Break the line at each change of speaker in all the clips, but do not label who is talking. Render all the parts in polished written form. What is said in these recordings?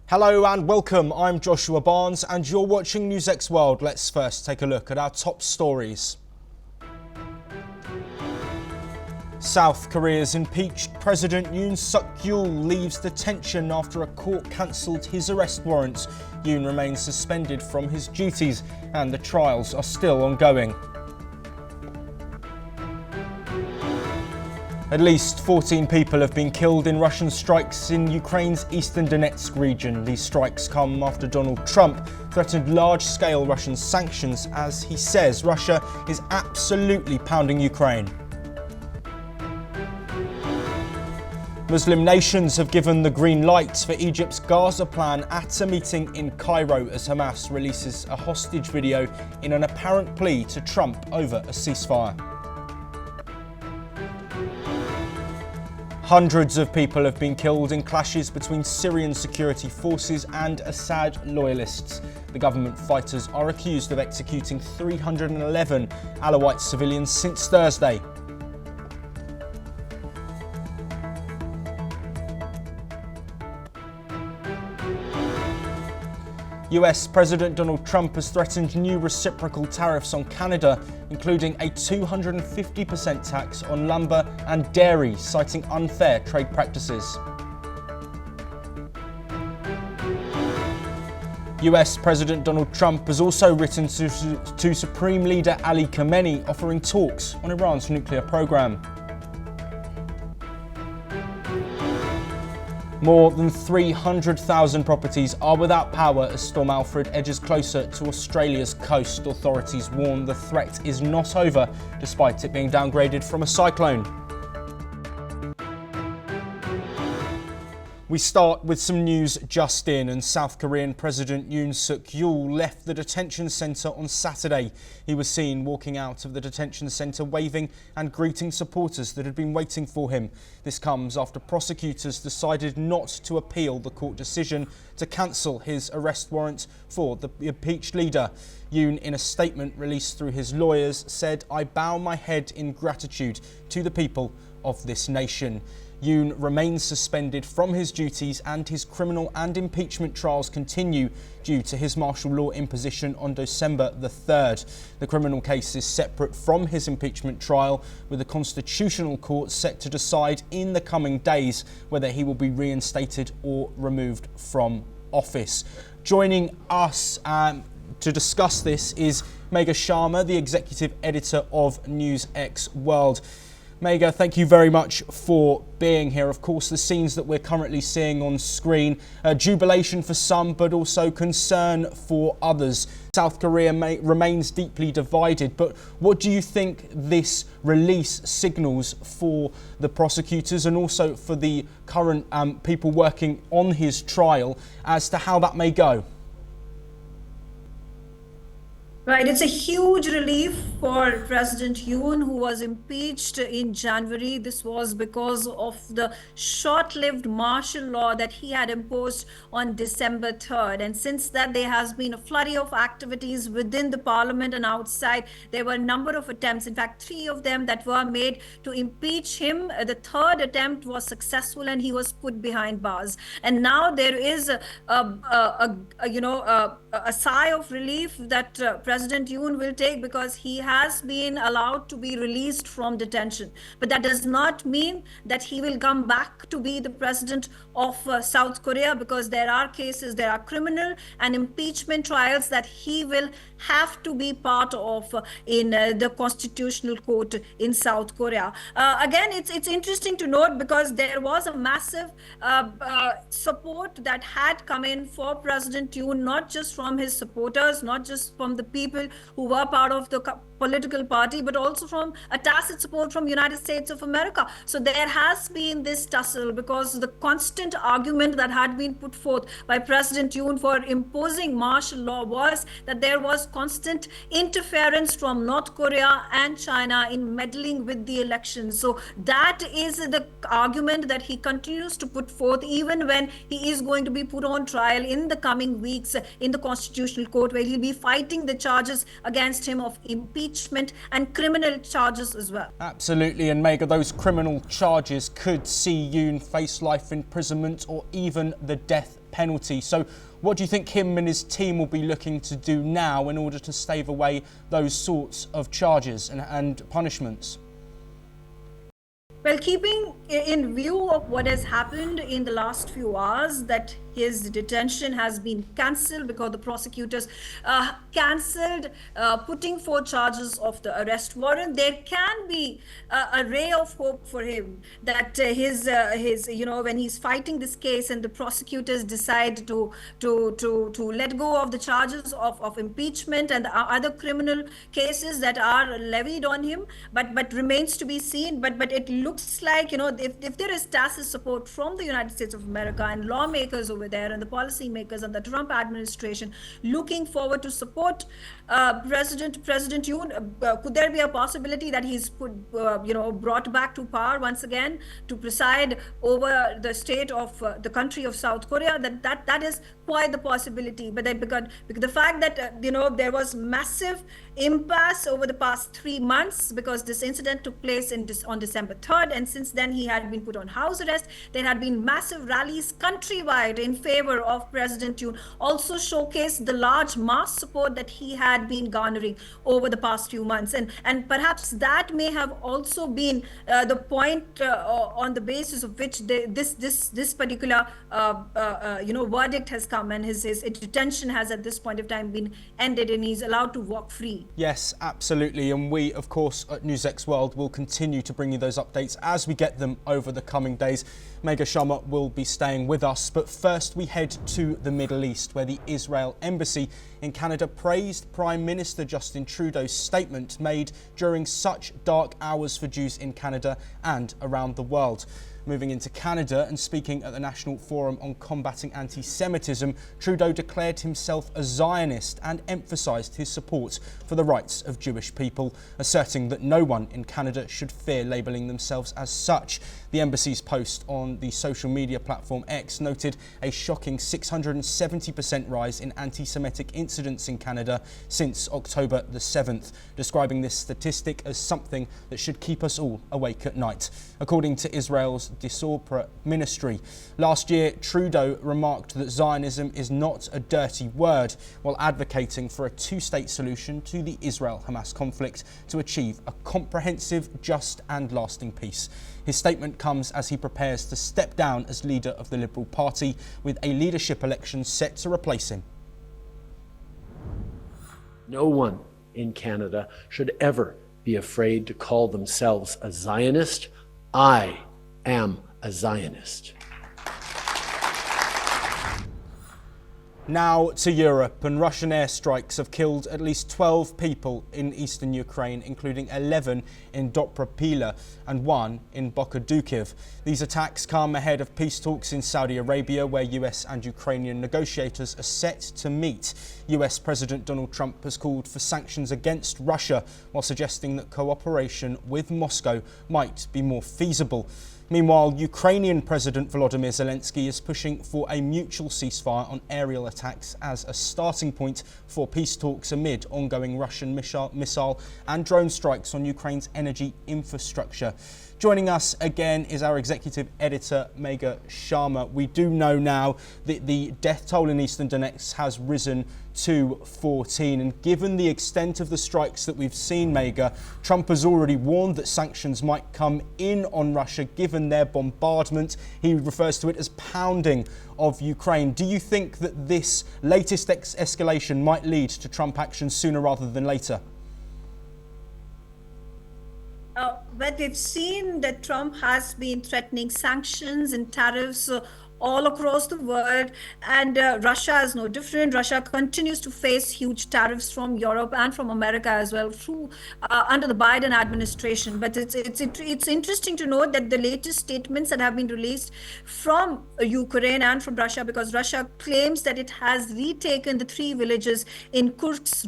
Hello and welcome, I'm Joshua Barnes and you're watching NewsX World. Let's first take a look at our top stories. South Korea's impeached President Yoon Suk Yeol leaves detention after a court cancelled his arrest warrant. Yoon remains suspended from his duties and the trials are still ongoing. At least 14 people have been killed in Russian strikes in Ukraine's eastern Donetsk region. These strikes come after Donald Trump threatened large-scale Russian sanctions as he says Russia is absolutely pounding Ukraine. Muslim nations have given the green light for Egypt's Gaza plan at a meeting in Cairo as Hamas releases a hostage video in an apparent plea to Trump over a ceasefire. Hundreds of people have been killed in clashes between Syrian security forces and Assad loyalists. The government fighters are accused of executing 311 Alawite civilians since Thursday. US President Donald Trump has threatened new reciprocal tariffs on Canada, including a 250% tax on lumber and dairy, citing unfair trade practices. US President Donald Trump has also written to Supreme Leader Ali Khamenei offering talks on Iran's nuclear program. More than 300,000 properties are without power as Storm Alfred edges closer to Australia's coast. Authorities warn the threat is not over, despite it being downgraded from a cyclone. We start with some news just in, and South Korean President Yoon Suk Yeol left the detention centre on Saturday. He was seen walking out of the detention centre waving and greeting supporters that had been waiting for him. This comes after prosecutors decided not to appeal the court decision to cancel his arrest warrant for the impeached leader. Yoon, in a statement released through his lawyers, said, "I bow my head in gratitude to the people of this nation." Yoon remains suspended from his duties and his criminal and impeachment trials continue due to his martial law imposition on December the 3rd. The criminal case is separate from his impeachment trial, with the Constitutional Court set to decide in the coming days whether he will be reinstated or removed from office. Joining us to discuss this is Megha Sharma, the executive editor of NewsX World. Megha, thank you very much for being here. Of course, the scenes that we're currently seeing on screen, jubilation for some, but also concern for others. South Korea remains deeply divided, but what do you think this release signals for the prosecutors and also for the current people working on his trial as to how that may go?
Right, it's a huge relief for President Yoon, who was impeached in January. This was because of the short-lived martial law that he had imposed on December 3rd. And since that, there has been a flurry of activities within the parliament and outside. There were a number of attempts, in fact, 3 of them that were made to impeach him. The 3rd attempt was successful and he was put behind bars. And now there is a sigh of relief that President Yoon will take, because he has been allowed to be released from detention. But that does not mean that he will come back to be the president of South Korea, because there are cases, there are criminal and impeachment trials that he will have to be part of in the Constitutional Court in South Korea. Again, it's interesting to note, because there was a massive support that had come in for President Yoon, not just from his supporters, not just from the people who were part of the political party, but also from a tacit support from United States of America. So there has been this tussle, because the constant argument that had been put forth by President Yoon for imposing martial law was that there was constant interference from North Korea and China in meddling with the elections. So that is the argument that he continues to put forth, even when he is going to be put on trial in the coming weeks in the Constitutional Court, where he'll be fighting the charges against him of impeachment and criminal charges as well.
Absolutely, and Megha, those criminal charges could see Yoon face life imprisonment or even the death penalty. So what do you think him and his team will be looking to do now in order to stave away those sorts of charges and punishments?
Well, keeping in view of what has happened in the last few hours, that his detention has been cancelled because the prosecutors cancelled putting forth charges of the arrest warrant, there can be a ray of hope for him that his when he's fighting this case and the prosecutors decide to let go of the charges of impeachment and the other criminal cases that are levied on him, but remains to be seen. But it looks like, if there is tacit support from the United States of America and lawmakers over there and the policymakers and the Trump administration looking forward to support President Yoon, could there be a possibility that he's brought back to power once again to preside over the state of the country of South Korea? That is quite the possibility. But because the fact that there was massive impasse over the past 3 months because this incident took place on December 3rd, and since then he had been put on house arrest. There had been massive rallies countrywide in favor of President Yoon, also showcased the large mass support that he had been garnering over the past few months, and perhaps that may have also been the point on the basis of which this particular verdict has come, and his detention has at this point of time been ended, and he's allowed to walk free.
Yes, absolutely. And we, of course, at NewsX World will continue to bring you those updates as we get them over the coming days. Megha Sharma will be staying with us. But first, we head to the Middle East, where the Israel embassy in Canada praised Prime Minister Justin Trudeau's statement made during such dark hours for Jews in Canada and around the world. Moving into Canada and speaking at the National Forum on Combating Anti-Semitism, Trudeau declared himself a Zionist and emphasised his support for the rights of Jewish people, asserting that no one in Canada should fear labelling themselves as such. The embassy's post on the social media platform X noted a shocking 670% rise in anti-Semitic incidents in Canada since October the 7th, describing this statistic as something that should keep us all awake at night. According to Israel's Diaspora Ministry, last year Trudeau remarked that Zionism is not a dirty word, while advocating for a two-state solution to the Israel-Hamas conflict to achieve a comprehensive, just and lasting peace. His statement comes as he prepares to step down as leader of the Liberal Party, with a leadership election set to replace him.
No one in Canada should ever be afraid to call themselves a Zionist. I am a Zionist.
Now to Europe, and Russian airstrikes have killed at least 12 people in eastern Ukraine, including 11 in Dnipropetrovsk and 1 in Bohodukov. These attacks come ahead of peace talks in Saudi Arabia, where US and Ukrainian negotiators are set to meet. US President Donald Trump has called for sanctions against Russia, while suggesting that cooperation with Moscow might be more feasible. Meanwhile, Ukrainian President Volodymyr Zelensky is pushing for a mutual ceasefire on aerial attacks as a starting point for peace talks amid ongoing Russian missile and drone strikes on Ukraine's energy infrastructure. Joining us again is our executive editor, Megha Sharma. We do know now that the death toll in eastern Donetsk has risen to 14. And given the extent of the strikes that we've seen, Megha, Trump has already warned that sanctions might come in on Russia given their bombardment. He refers to it as pounding of Ukraine. Do you think that this latest escalation might lead to Trump action sooner rather than later?
But we've seen that Trump has been threatening sanctions and tariffs all across the world, and Russia is no different. Russia continues to face huge tariffs from Europe and from America as well through under the Biden administration. But it's interesting to note that the latest statements that have been released from Ukraine and from Russia, because Russia claims that it has retaken the 3 villages in Kursk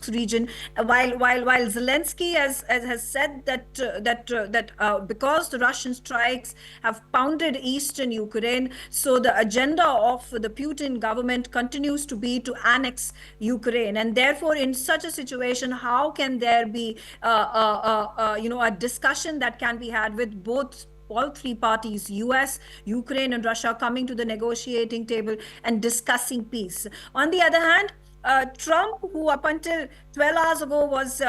region, while Zelensky has said that because the Russian strikes have pounded eastern Ukraine, so the agenda of the Putin government continues to be to annex Ukraine, and therefore in such a situation, how can there be a discussion that can be had with both all three parties, US, Ukraine, and Russia, coming to the negotiating table and discussing peace. On the other hand, Trump, who up until 12 hours ago was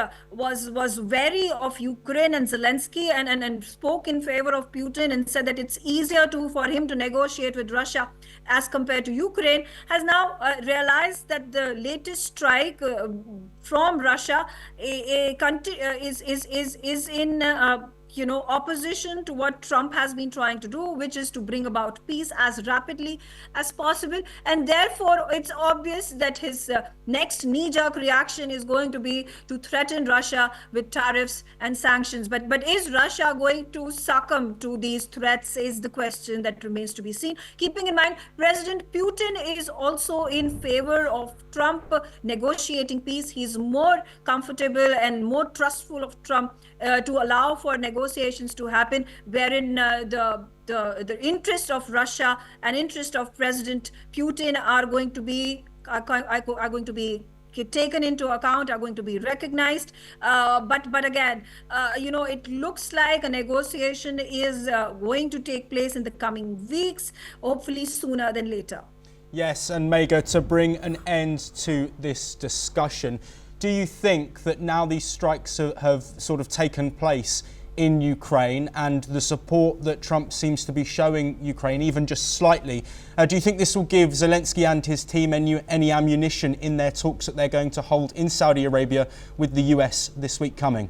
wary of Ukraine and Zelensky and spoke in favor of Putin and said that it's easier for him to negotiate with Russia as compared to Ukraine, has now realized that the latest strike from Russia is in opposition to what Trump has been trying to do, which is to bring about peace as rapidly as possible. And therefore, it's obvious that his next knee-jerk reaction is going to be to threaten Russia with tariffs and sanctions. But is Russia going to succumb to these threats is the question that remains to be seen. Keeping in mind, President Putin is also in favor of Trump negotiating peace. He's more comfortable and more trustful of Trump to allow for negotiations to happen, wherein the interest of Russia and interest of President Putin are going to be taken into account, are going to be recognized. But again, it looks like a negotiation is going to take place in the coming weeks, hopefully sooner than later.
Yes, and Megha, to bring an end to this discussion, do you think that now these strikes have sort of taken place in Ukraine and the support that Trump seems to be showing Ukraine, even just slightly, do you think this will give Zelensky and his team any ammunition in their talks that they're going to hold in Saudi Arabia with the US this week coming?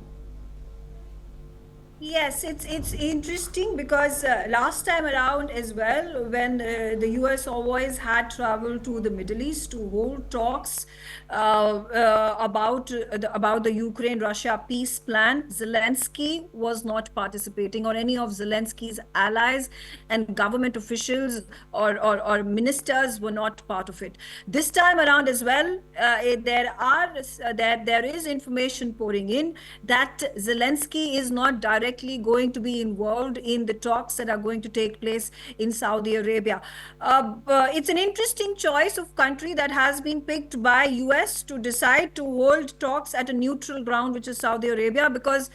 Yes, it's interesting because last time around as well, when the US always had traveled to the Middle East to hold talks about the Ukraine-Russia peace plan, Zelensky was not participating, or any of Zelensky's allies and government officials or ministers were not part of it. This time around as well, there is information pouring in that Zelensky is not directly going to be involved in the talks that are going to take place in Saudi Arabia. It's an interesting choice of country that has been picked by US to decide to hold talks at a neutral ground, which is Saudi Arabia, because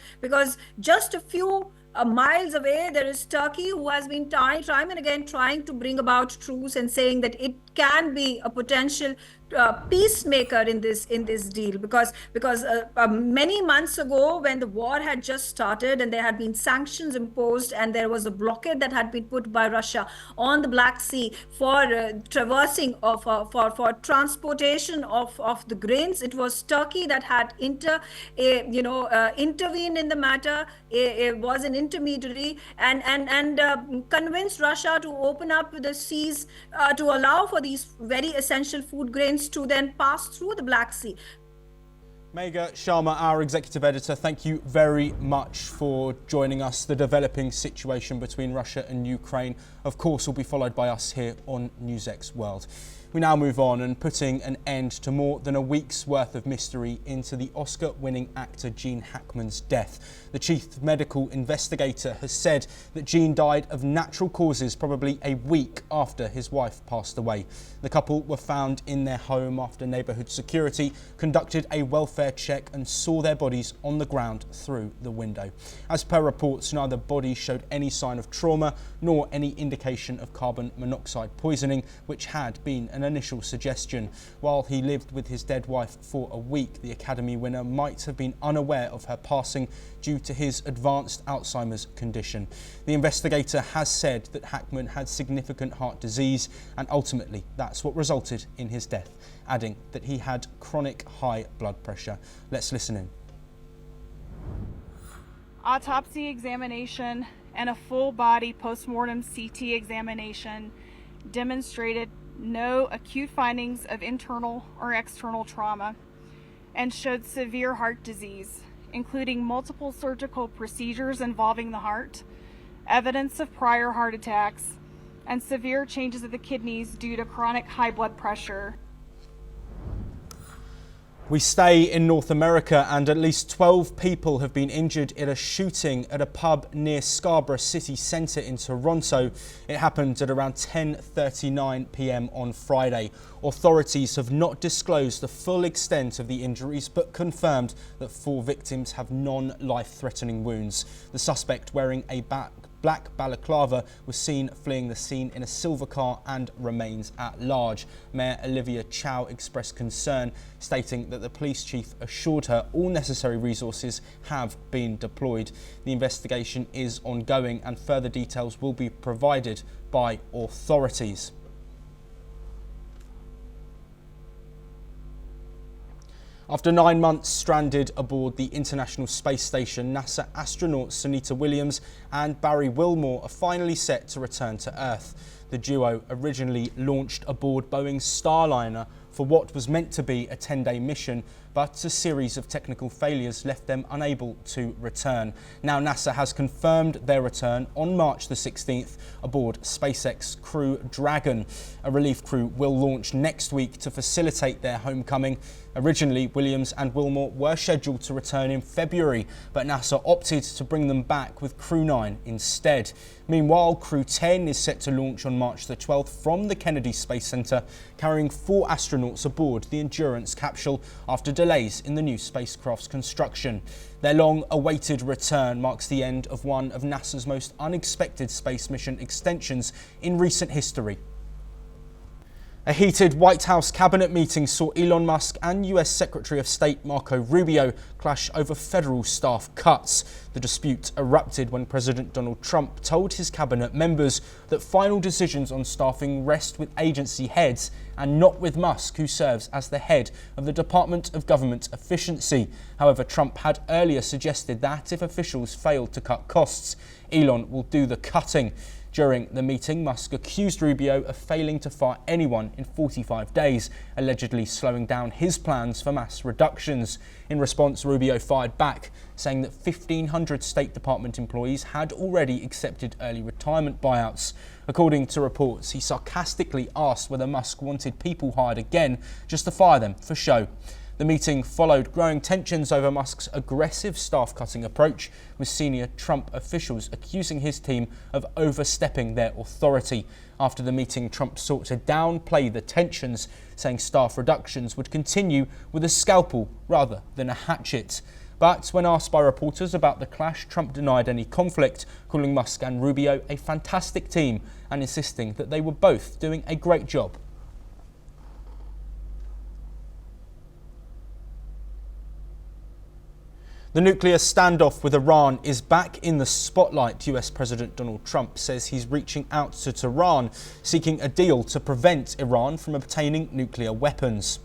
just a few miles away there is Turkey, who has been time and again trying to bring about truce and saying that it can be a potential peacemaker in this deal, because many months ago, when the war had just started and there had been sanctions imposed and there was a blockade that had been put by Russia on the Black Sea for traversing of for transportation of the grains, it was Turkey that had intervened in the matter. It was an intermediary and convinced Russia to open up the seas to allow for these very essential food grains to then pass through the Black Sea.
Megha Sharma, our executive editor, thank you very much for joining us. The developing situation between Russia and Ukraine, of course, will be followed by us here on NewsX World. We now move on, and putting an end to more than a week's worth of mystery into the Oscar-winning actor Gene Hackman's death. The chief medical investigator has said that Gene died of natural causes probably a week after his wife passed away. The couple were found in their home after neighbourhood security conducted a welfare check and saw their bodies on the ground through the window. As per reports, neither body showed any sign of trauma nor any indication of carbon monoxide poisoning, which had been an initial suggestion. While he lived with his dead wife for a week, the Academy winner might have been unaware of her passing due to his advanced Alzheimer's condition. The investigator has said that Hackman had significant heart disease, and ultimately that's what resulted in his death, adding that he had chronic high blood pressure. Let's listen in.
Autopsy examination and a full body postmortem CT examination demonstrated no acute findings of internal or external trauma and showed severe heart disease, including multiple surgical procedures involving the heart, evidence of prior heart attacks, and severe changes of the kidneys due to chronic high blood pressure.
We stay in North America, and at least 12 people have been injured in a shooting at a pub near Scarborough City Centre in Toronto. It happened at around 10:39 p.m. on Friday. Authorities have not disclosed the full extent of the injuries, but confirmed that 4 victims have non-life-threatening wounds. The suspect, wearing a black balaclava was seen fleeing the scene in a silver car and remains at large. Mayor Olivia Chow expressed concern, stating that the police chief assured her all necessary resources have been deployed. The investigation is ongoing and further details will be provided by authorities. After 9 months stranded aboard the International Space Station, NASA astronauts Sunita Williams and Barry Wilmore are finally set to return to Earth. The duo originally launched aboard Boeing's Starliner for what was meant to be a 10-day mission, but a series of technical failures left them unable to return. Now NASA has confirmed their return on March the 16th aboard SpaceX Crew Dragon. A relief crew will launch next week to facilitate their homecoming. Originally, Williams and Wilmore were scheduled to return in February, but NASA opted to bring them back with Crew 9 instead. Meanwhile, Crew 10 is set to launch on March the 12th from the Kennedy Space Center, carrying 4 astronauts aboard the Endurance capsule after delays in the new spacecraft's construction. Their long-awaited return marks the end of one of NASA's most unexpected space mission extensions in recent history. A heated White House cabinet meeting saw Elon Musk and US Secretary of State Marco Rubio clash over federal staff cuts. The dispute erupted when President Donald Trump told his cabinet members that final decisions on staffing rest with agency heads and not with Musk, who serves as the head of the Department of Government Efficiency. However, Trump had earlier suggested that if officials failed to cut costs, Elon will do the cutting. During the meeting, Musk accused Rubio of failing to fire anyone in 45 days, allegedly slowing down his plans for mass reductions. In response, Rubio fired back, saying that 1,500 State Department employees had already accepted early retirement buyouts. According to reports, he sarcastically asked whether Musk wanted people hired again just to fire them for show. The meeting followed growing tensions over Musk's aggressive staff-cutting approach, with senior Trump officials accusing his team of overstepping their authority. After the meeting, Trump sought to downplay the tensions, saying staff reductions would continue with a scalpel rather than a hatchet. But when asked by reporters about the clash, Trump denied any conflict, calling Musk and Rubio a fantastic team and insisting that they were both doing a great job. The nuclear standoff with Iran is back in the spotlight. US President Donald Trump says he's reaching out to Tehran, seeking a deal to prevent Iran from obtaining nuclear weapons.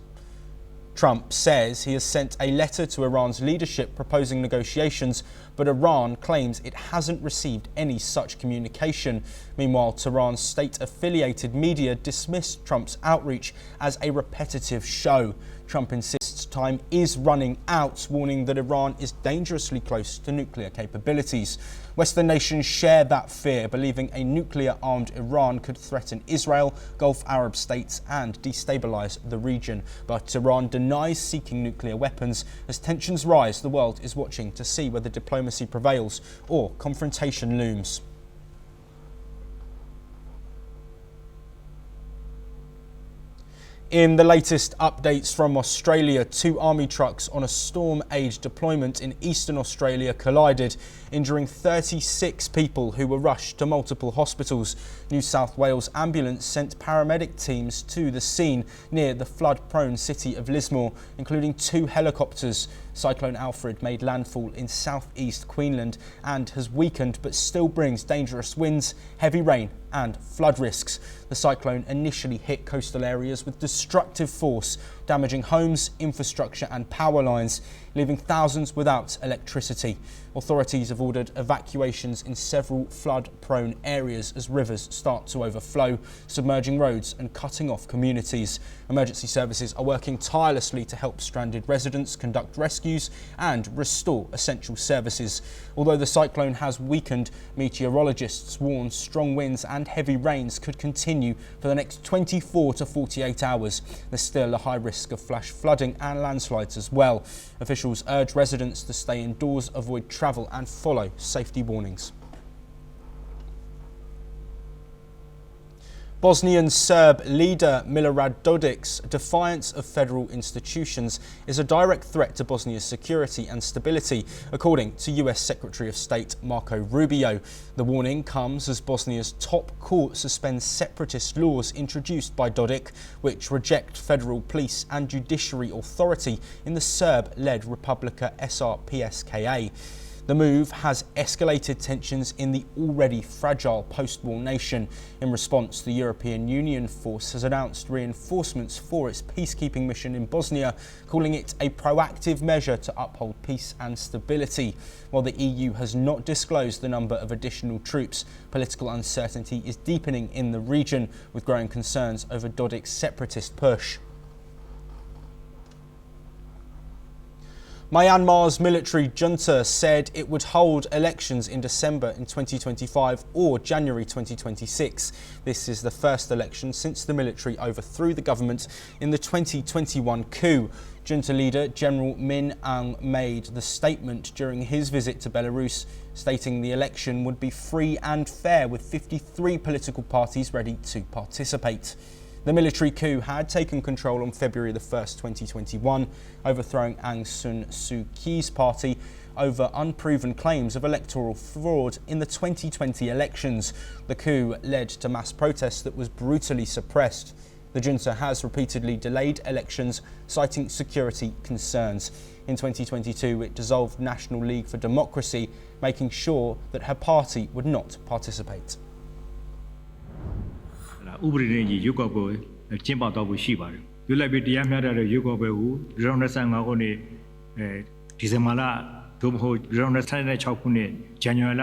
Trump says he has sent a letter to Iran's leadership proposing negotiations, but Iran claims it hasn't received any such communication. Meanwhile, Tehran's state-affiliated media dismissed Trump's outreach as a repetitive show. Trump insists time is running out, warning that Iran is dangerously close to nuclear capabilities. Western nations share that fear, believing a nuclear-armed Iran could threaten Israel, Gulf Arab states and destabilise the region. But Iran denies seeking nuclear weapons. As tensions rise, the world is watching to see whether diplomacy prevails or confrontation looms. In the latest updates from Australia, 2 army trucks on a storm aid deployment in eastern Australia collided, injuring 36 people who were rushed to multiple hospitals. New South Wales ambulance sent paramedic teams to the scene near the flood-prone city of Lismore, including 2 helicopters. Cyclone Alfred made landfall in southeast Queensland and has weakened but still brings dangerous winds, heavy rain and flood risks. The cyclone initially hit coastal areas with destructive force, damaging homes, infrastructure and power lines, leaving thousands without electricity. Authorities have ordered evacuations in several flood-prone areas as rivers start to overflow, submerging roads and cutting off communities. Emergency services are working tirelessly to help stranded residents conduct rescues and restore essential services. Although the cyclone has weakened, meteorologists warn strong winds and heavy rains could continue for the next 24 to 48 hours. There's still a high risk of flash flooding and landslides as well. Officials urge residents to stay indoors, avoid travel and follow safety warnings. Bosnian Serb leader Milorad Dodik's defiance of federal institutions is a direct threat to Bosnia's security and stability, according to US Secretary of State Marco Rubio. The warning comes as Bosnia's top court suspends separatist laws introduced by Dodik, which reject federal police and judiciary authority in the Serb-led Republika SRPSKA. The move has escalated tensions in the already fragile post-war nation. In response, the European Union force has announced reinforcements for its peacekeeping mission in Bosnia, calling it a proactive measure to uphold peace and stability. While the EU has not disclosed the number of additional troops, political uncertainty is deepening in the region, with growing concerns over Dodik's separatist push. Myanmar's military junta said it would hold elections in December in 2025 or January 2026. This is the first election since the military overthrew the government in the 2021 coup. Junta leader General Min Aung made the statement during his visit to Belarus, stating the election would be free and fair with 53 political parties ready to participate. The military coup had taken control on February the 1st, 2021, overthrowing Aung San Suu Kyi's party over unproven claims of electoral fraud in the 2020 elections. The coup led to mass protests that was brutally suppressed. The junta has repeatedly delayed elections, citing security concerns. In 2022, it dissolved National League for Democracy, making sure that her party would not participate.
ဥပဒေနဲ့ညီရွေးကောက်ပွဲကျင်းပတော့ဖို့ရှိပါတယ်။လွတ်လပ်ပြီးတရားမျှတတဲ့ရွေးကောက်ပွဲကို2025ခုနှစ်ဒီဇင်ဘာလသို့မဟုတ်2026ခုနှစ်ဇန်နဝါရီလ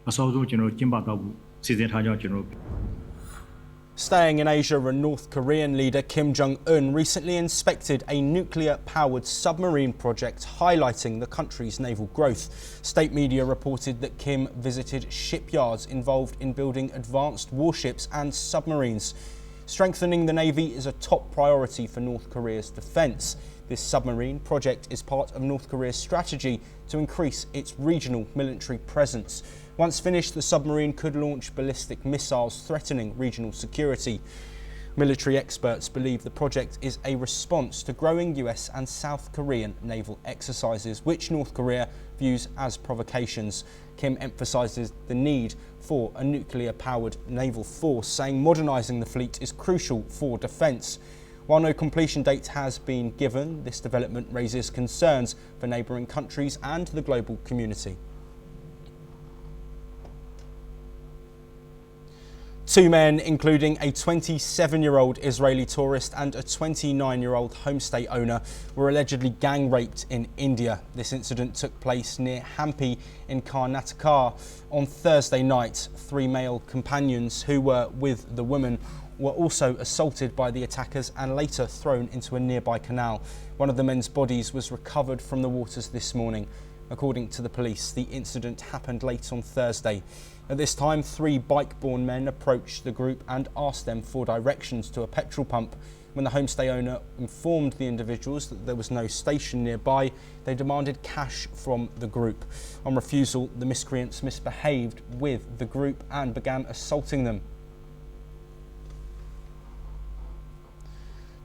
အစောဆုံးကျွန်တော်ကျင်းပတော့ဖို့စီစဉ်ထားကြောင်းကျွန်တော်
Staying in Asia, a North Korean leader, Kim Jong-un, recently inspected a nuclear-powered submarine project highlighting the country's naval growth. State media reported that Kim visited shipyards involved in building advanced warships and submarines. Strengthening the Navy is a top priority for North Korea's defence. This submarine project is part of North Korea's strategy to increase its regional military presence. Once finished, the submarine could launch ballistic missiles threatening regional security. Military experts believe the project is a response to growing US and South Korean naval exercises, which North Korea views as provocations. Kim emphasises the need for a nuclear-powered naval force, saying modernising the fleet is crucial for defence. While no completion date has been given, this development raises concerns for neighbouring countries and the global community. Two men, including a 27-year-old Israeli tourist and a 29-year-old homestay owner, were allegedly gang raped in India. This incident took place near Hampi in Karnataka on Thursday night. Three male companions who were with the woman were also assaulted by the attackers and later thrown into a nearby canal. One of the men's bodies was recovered from the waters this morning. According to the police, the incident happened late on Thursday. At this time, three bike-borne men approached the group and asked them for directions to a petrol pump. When the homestay owner informed the individuals that there was no station nearby, they demanded cash from the group. On refusal, the miscreants misbehaved with the group and began assaulting them.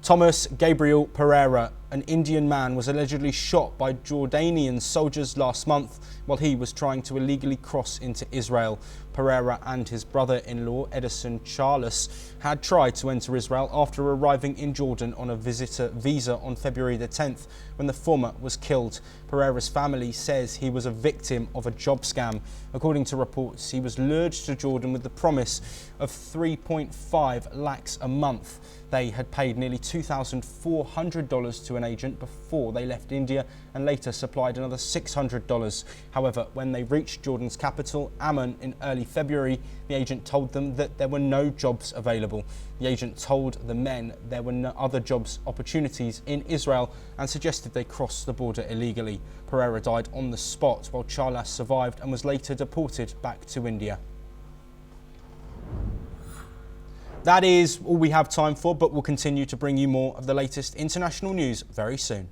Thomas Gabriel Pereira, an Indian man, was allegedly shot by Jordanian soldiers last month while he was trying to illegally cross into Israel. Pereira and his brother-in-law, Edison Charles, had tried to enter Israel after arriving in Jordan on a visitor visa on February the 10th, when the former was killed. Pereira's family says he was a victim of a job scam. According to reports, he was lured to Jordan with the promise of 3.5 lakhs a month. They had paid nearly $2,400 to an agent before they left India and later supplied another $600. However, when they reached Jordan's capital, Amman, in early February, the agent told them that there were no jobs available. The agent told the men there were no other jobs opportunities in Israel and suggested they cross the border illegally. Pereira died on the spot while Charlas survived and was later deported back to India. That is all we have time for, but we'll continue to bring you more of the latest international news very soon.